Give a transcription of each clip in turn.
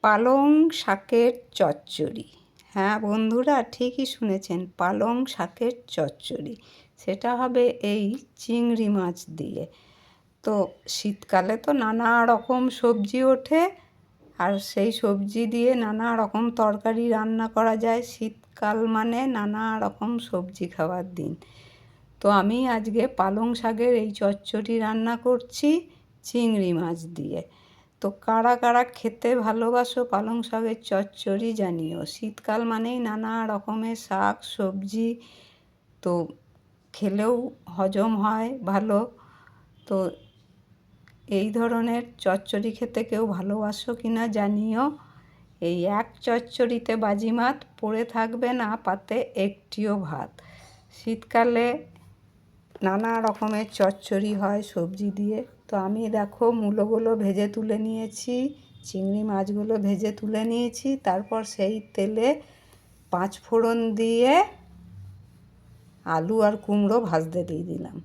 পালং শাকের চচ্চড়ি। হ্যাঁ বন্ধুরা, ঠিকই শুনেছেন, পালং শাকের চচ্চড়ি। সেটা হবে এই চিংড়ি মাছ দিয়ে। তো শীতকালে তো নানা রকম সবজি ওঠে, আর সেই সবজি দিয়ে নানা রকম তরকারি রান্না করা যায়। শীতকাল মানে নানা রকম সবজি খাওয়ার দিন। তো আমি আজকে পালং শাকের এই চচ্চড়ি রান্না করছি চিংড়ি মাছ দিয়ে। তো কারা কারা খেতে ভালোবাসো পালং শাকের চচ্চড়ি জানিও। শীতকাল মানেই নানা রকমের শাক সবজি, তো খেলেও হজম হয় ভালো। তো এই ধরনের চচ্চড়ি খেতে কেউ ভালোবাসো কি না জানিও। এই এক চচ্চড়িতে বাজিমাত, পড়ে থাকবে না পাতে একটিও ভাত। শীতকালে নানা রকমের চচ্চড়ি হয় সবজি দিয়ে। তো আমি দেখো মূলোগুলো ভেজে তুলে নিয়েছি, চিংড়ি মাছগুলো ভেজে তুলে নিয়েছি। তারপর সেই তেলে 5 ফোড়ন দিয়ে আলু আর কুমড়ো ভাজতে দিয়ে দিলাম।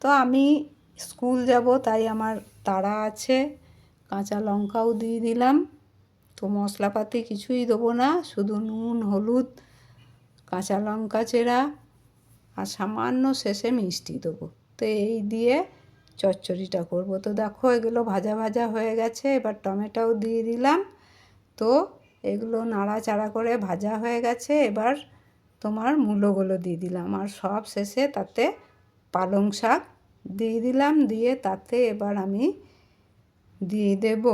তো আমি স্কুল যাব, তাই আমার তাড়া আছে, কাঁচা লঙ্কাও দিয়ে দিলাম। তো মশলাপাতি কিছুই দেবো না, শুধু নুন হলুদ কাঁচা লঙ্কা চেরা আর সামান্য শেষে মিষ্টি দেবো। তো এই দিয়ে চচ্চড়িটা করব। তো দেখো এগুলো ভাজা ভাজা হয়ে গেছে, এবার টমেটোও দিয়ে দিলাম। তো এগুলো নাড়াচাড়া করে ভাজা হয়ে গেছে, এবার তোমার মূলোগুলো দিয়ে দিলাম, আর সব শেষে তাতে পালং শাক দিয়ে দিলাম। দিয়ে তাতে এবার আমি দিয়ে দেব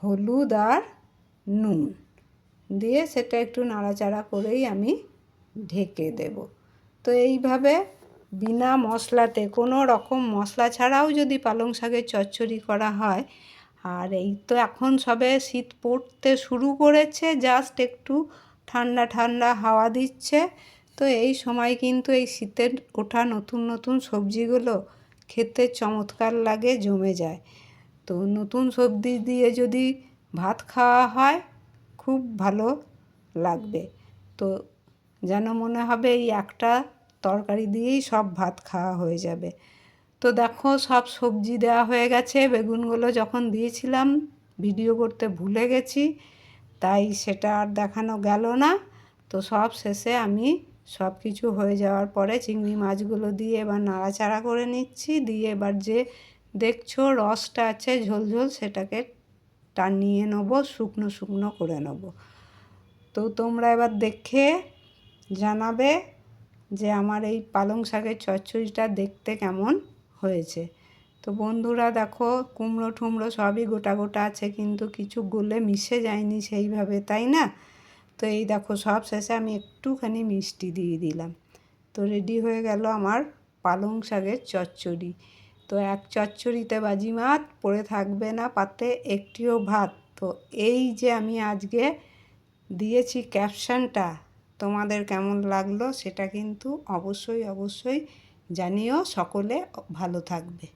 হলুদ আর নুন, দিয়ে সেটা একটু নাড়াচাড়া করেই আমি ঢেকে দেব। তো এইভাবে বিনা মশলাতে, কোনো রকম মশলা ছাড়াও যদি পালং শাকের চচ্চড়ি করা হয়, আর এই তো এখন সবে শীত পড়তে শুরু করেছে, জাস্ট একটু ঠান্ডা ঠান্ডা হাওয়া দিচ্ছে। তো এই সময় কিন্তু এই শীতের ওঠা নতুন নতুন সবজিগুলো খেতে চমৎকার লাগে, জমে যায়। তো নতুন সবজি দিয়ে যদি ভাত খাওয়া হয় খুব ভালো লাগবে। তো যেন মনে হবে এই একটা তরকারি দিয়েই সব ভাত খাওয়া হয়ে যাবে। তো দেখো সব সবজি দেওয়া হয়ে গেছে। বেগুনগুলো যখন দিয়েছিলাম ভিডিও করতে ভুলে গেছি, তাই সেটা আর দেখানো গেল না। তো সব শেষে আমি সব কিছু হয়ে যাওয়ার পরে চিংড়ি মাছগুলো দিয়ে এবার নাড়াচাড়া করে নিচ্ছি। দিয়ে এবার যে দেখছো রসটা আছে ঝোল ঝোল, সেটাকে টানিয়ে নেবো, শুকনো শুকনো করে নেবো। তো তোমরা এবার দেখে জানাবে যে আমার এই পালং শাকের চচ্চড়িটা দেখতে কেমন হয়েছে। তো বন্ধুরা দেখো কুমড়ো টুমড়ো সবই গোটা গোটা আছে, কিন্তু কিছু গলে মিশে যায়নি সেইভাবে, তাই না? তো এই দেখো সব শেষে আমি একটুখানি মিষ্টি দিয়ে দিলাম। তো রেডি হয়ে গেল আমার পালং শাকের চচ্চড়ি। তো এক চচ্চড়িতে বাজিমাত, পড়ে থাকবে না পাতে একটিও ভাত। তো এই যে আমি আজকে দিয়েছি ক্যাপশনটা, তোমাদের কেমন লাগলো সেটা কিন্তু অবশ্যই অবশ্যই জানিও। সকলে ভালো থাকবে।